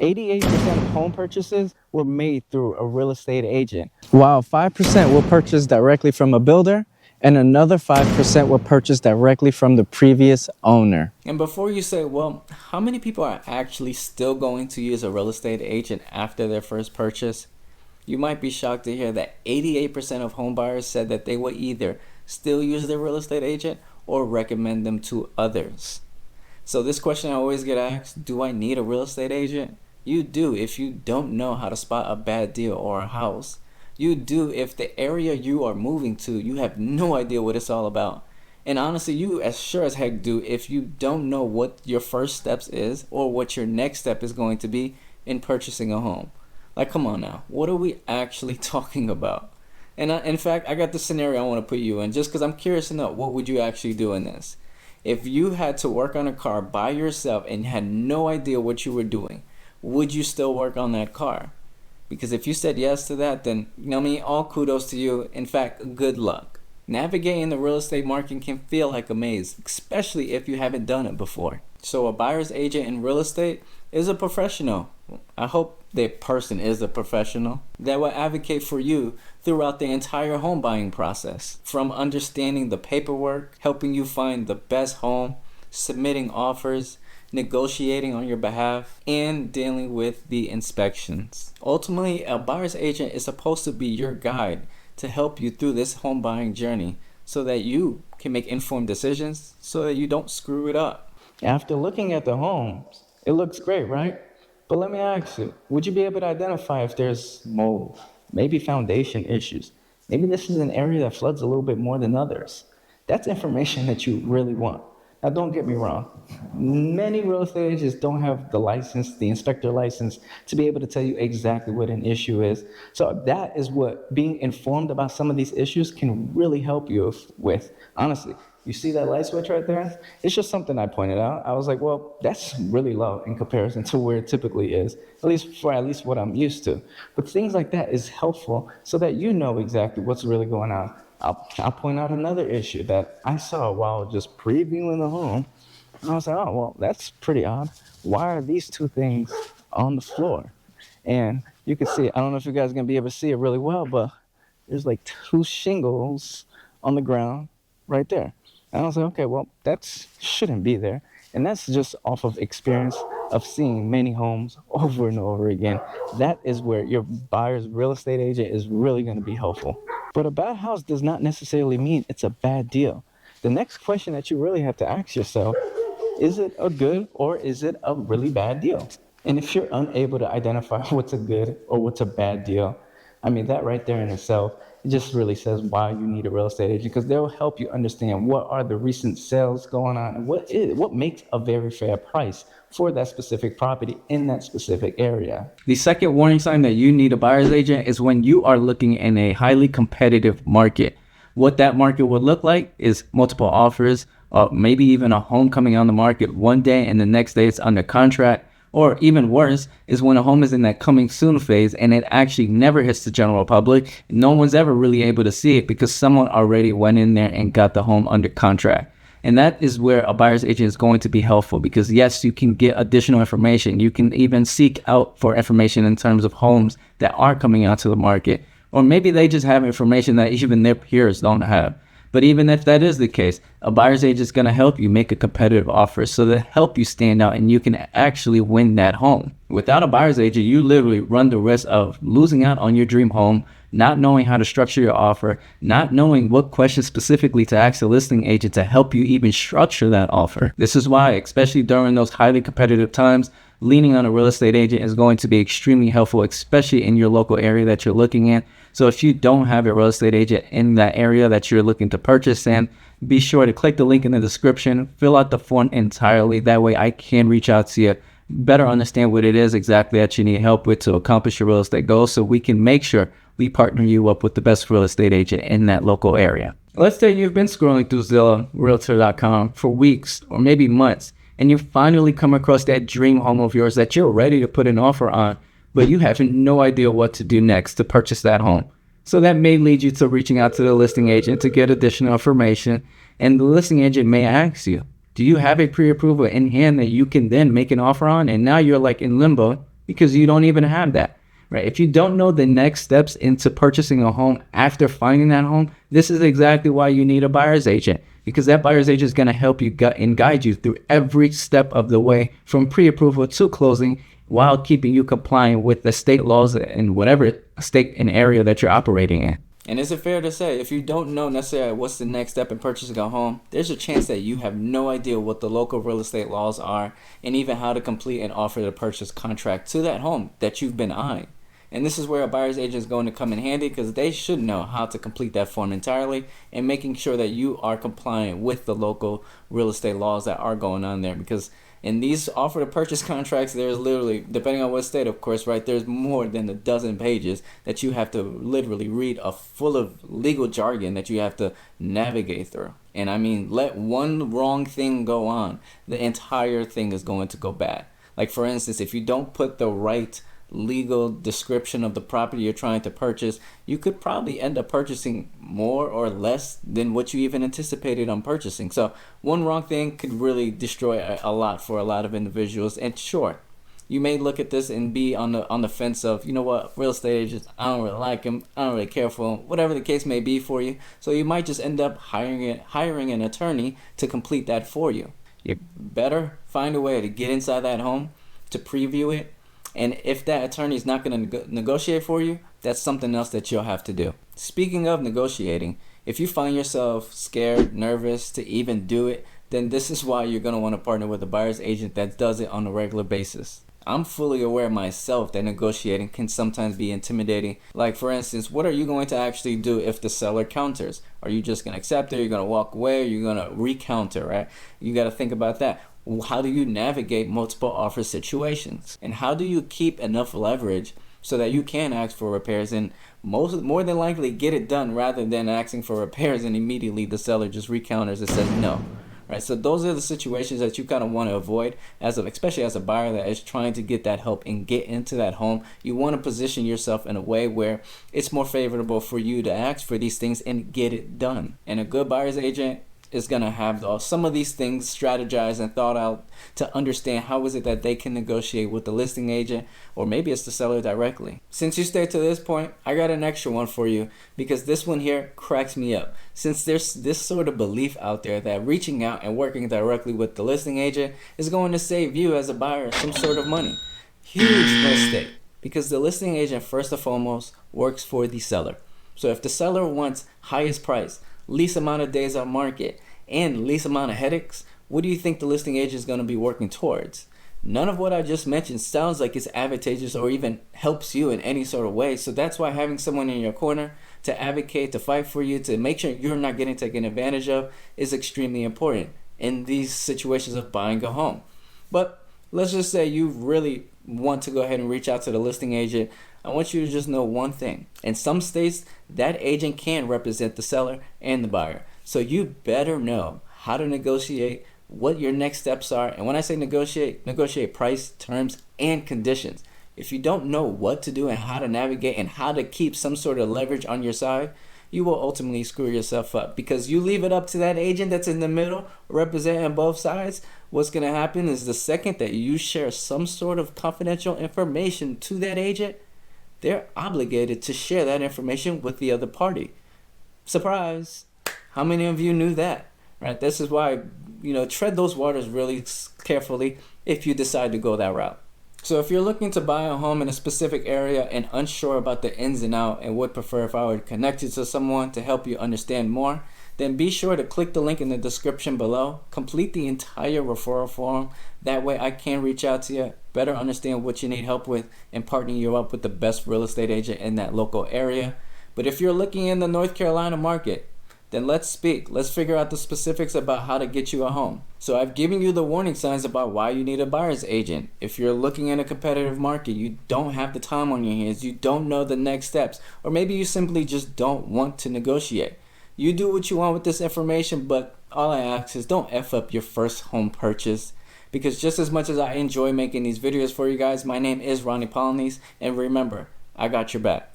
88% of home purchases were made through a real estate agent, while 5% were purchased directly from a builder, and another 5% were purchased directly from the previous owner. And before you say, well, how many people are actually still going to use a real estate agent after their first purchase? You might be shocked to hear that 88% of home buyers said that they would either still use their real estate agent or recommend them to others. So this question I always get asked, do I need a real estate agent? You do if you don't know how to spot a bad deal or a house. You do if the area you are moving to, you have no idea what it's all about. And honestly, you as sure as heck do if you don't know what your first steps is or what your next step is going to be in purchasing a home. Like, come on now, what are we actually talking about? And in fact, I got this scenario I want to put you in just because I'm curious to know, what would you actually do in this? If you had to work on a car by yourself and had no idea what you were doing, would you still work on that car? Because if you said yes to that, then, all kudos to you. In fact, good luck. Navigating the real estate market can feel like a maze, especially if you haven't done it before. So a buyer's agent in real estate is a professional. I hope that person is a professional that will advocate for you throughout the entire home buying process. From understanding the paperwork, helping you find the best home, submitting offers, negotiating on your behalf, and dealing with the inspections. Ultimately, a buyer's agent is supposed to be your guide to help you through this home buying journey so that you can make informed decisions so that you don't screw it up. After looking at the homes, it looks great, right? But let me ask you, would you be able to identify if there's mold, maybe foundation issues? Maybe this is an area that floods a little bit more than others. That's information that you really want. Now, don't get me wrong. Many real estate agents don't have the license, the inspector license, to be able to tell you exactly what an issue is. So that is what being informed about some of these issues can really help you with. Honestly, you see that light switch right there? It's just something I pointed out. I was like, well, that's really low in comparison to where it typically is, at least what I'm used to. But things like that is helpful so that you know exactly what's really going on. I'll point out another issue that I saw while just previewing the home. And I was like, oh, well, that's pretty odd. Why are these two things on the floor? And you can see, I don't know if you guys are going to be able to see it really well, but there's like two shingles on the ground right there. And I was like, okay, well, that shouldn't be there. And that's just off of experience of seeing many homes over and over again. That is where your buyer's real estate agent is really going to be helpful. But a bad house does not necessarily mean it's a bad deal. The next question that you really have to ask yourself, is it a good or is it a really bad deal? And if you're unable to identify what's a good or what's a bad deal, I mean, that right there in itself, it just really says why you need a real estate agent, because they'll help you understand what are the recent sales going on and what makes a very fair price for that specific property in that specific area. The second warning sign that you need a buyer's agent is when you are looking in a highly competitive market. What that market would look like is multiple offers, maybe even a home coming on the market one day and the next day it's under contract. Or even worse is when a home is in that coming soon phase and it actually never hits the general public. No one's ever really able to see it because someone already went in there and got the home under contract. And that is where a buyer's agent is going to be helpful because yes, you can get additional information. You can even seek out for information in terms of homes that are coming out to the market. Or maybe they just have information that even their peers don't have. But even if that is the case, a buyer's agent is going to help you make a competitive offer so that help you stand out and you can actually win that home. Without a buyer's agent, you literally run the risk of losing out on your dream home, not knowing how to structure your offer, not knowing what questions specifically to ask the listing agent to help you even structure that offer. This is why, especially during those highly competitive times, leaning on a real estate agent is going to be extremely helpful, especially in your local area that you're looking at. So if you don't have a real estate agent in that area that you're looking to purchase in, be sure to click the link in the description, fill out the form entirely. That way I can reach out to you, better understand what it is exactly that you need help with to accomplish your real estate goals so we can make sure we partner you up with the best real estate agent in that local area. Let's say you've been scrolling through Zillow, Realtor.com for weeks or maybe months, and you finally come across that dream home of yours that you're ready to put an offer on, but you have no idea what to do next to purchase that home. So that may lead you to reaching out to the listing agent to get additional information. And the listing agent may ask you, do you have a pre-approval in hand that you can then make an offer on? And now you're like in limbo because you don't even have that. Right? If you don't know the next steps into purchasing a home after finding that home, this is exactly why you need a buyer's agent, because that buyer's agent is going to help you and guide you through every step of the way from pre-approval to closing, while keeping you compliant with the state laws in whatever state and area that you're operating in. And is it fair to say, if you don't know necessarily what's the next step in purchasing a home, there's a chance that you have no idea what the local real estate laws are, and even how to complete and offer the purchase contract to that home that you've been eyeing. And this is where a buyer's agent is going to come in handy, because they should know how to complete that form entirely, and making sure that you are compliant with the local real estate laws that are going on there. Because in these offer to purchase contracts, there's literally, depending on what state, of course, right, there's more than a dozen pages that you have to literally read, full of legal jargon that you have to navigate through. And I mean, let one wrong thing go on, the entire thing is going to go bad. Like, for instance, if you don't put the right legal description of the property you're trying to purchase, you could probably end up purchasing more or less than what you even anticipated on purchasing. So one wrong thing could really destroy a lot for a lot of individuals. And sure, you may look at this and be on the fence of, you know what, real estate agents, I don't really like them, I don't really care for them, whatever the case may be for you. So you might just end up hiring an attorney to complete that for you. You better find a way to get inside that home, to preview it. And if that attorney is not going to negotiate for you, that's something else that you'll have to do. Speaking of negotiating, if you find yourself scared, nervous to even do it, then this is why you're going to want to partner with a buyer's agent that does it on a regular basis. I'm fully aware myself that negotiating can sometimes be intimidating. Like, for instance, what are you going to actually do if the seller counters? Are you just going to accept it? Are you going to walk away? Are you going to recounter, right? You got to think about that. How do you navigate multiple offer situations? And how do you keep enough leverage so that you can ask for repairs and more than likely get it done, rather than asking for repairs and immediately the seller just recounters and says no? Right? So those are the situations that you kind of want to avoid, especially as a buyer that is trying to get that help and get into that home. You want to position yourself in a way where it's more favorable for you to ask for these things and get it done. And a good buyer's agent is going to have some of these things strategized and thought out to understand how is it that they can negotiate with the listing agent, or maybe it's the seller directly. Since you stayed to this point, I got an extra one for you, because this one here cracks me up. Since there's this sort of belief out there that reaching out and working directly with the listing agent is going to save you as a buyer some sort of money. Huge mistake, because the listing agent first and foremost works for the seller. So if the seller wants highest price, least amount of days on market, and least amount of headaches, what do you think the listing agent is going to be working towards? None of what I just mentioned sounds like it's advantageous or even helps you in any sort of way. So that's why having someone in your corner to advocate, to fight for you, to make sure you're not getting taken advantage of is extremely important in these situations of buying a home. But let's just say you really want to go ahead and reach out to the listing agent. I want you to just know one thing. In some states, that agent can represent the seller and the buyer. So you better know how to negotiate, what your next steps are. And when I say negotiate price, terms, and conditions. If you don't know what to do and how to navigate and how to keep some sort of leverage on your side, you will ultimately screw yourself up, because you leave it up to that agent that's in the middle representing both sides. What's going to happen is the second that you share some sort of confidential information to that agent, they're obligated to share that information with the other party. Surprise! How many of you knew that? Right? This is why, tread those waters really carefully if you decide to go that route. So if you're looking to buy a home in a specific area and unsure about the ins and outs, and would prefer if I were connected to someone to help you understand more, then be sure to click the link in the description below. Complete the entire referral form. That way I can reach out to you, better understand what you need help with, and partner you up with the best real estate agent in that local area. But if you're looking in the North Carolina market, then let's speak. Let's figure out the specifics about how to get you a home. So I've given you the warning signs about why you need a buyer's agent. If you're looking in a competitive market, you don't have the time on your hands, you don't know the next steps, or maybe you simply just don't want to negotiate. You do what you want with this information, but all I ask is don't F up your first home purchase. Because just as much as I enjoy making these videos for you guys, my name is Roney Polynice, and remember, I got your back.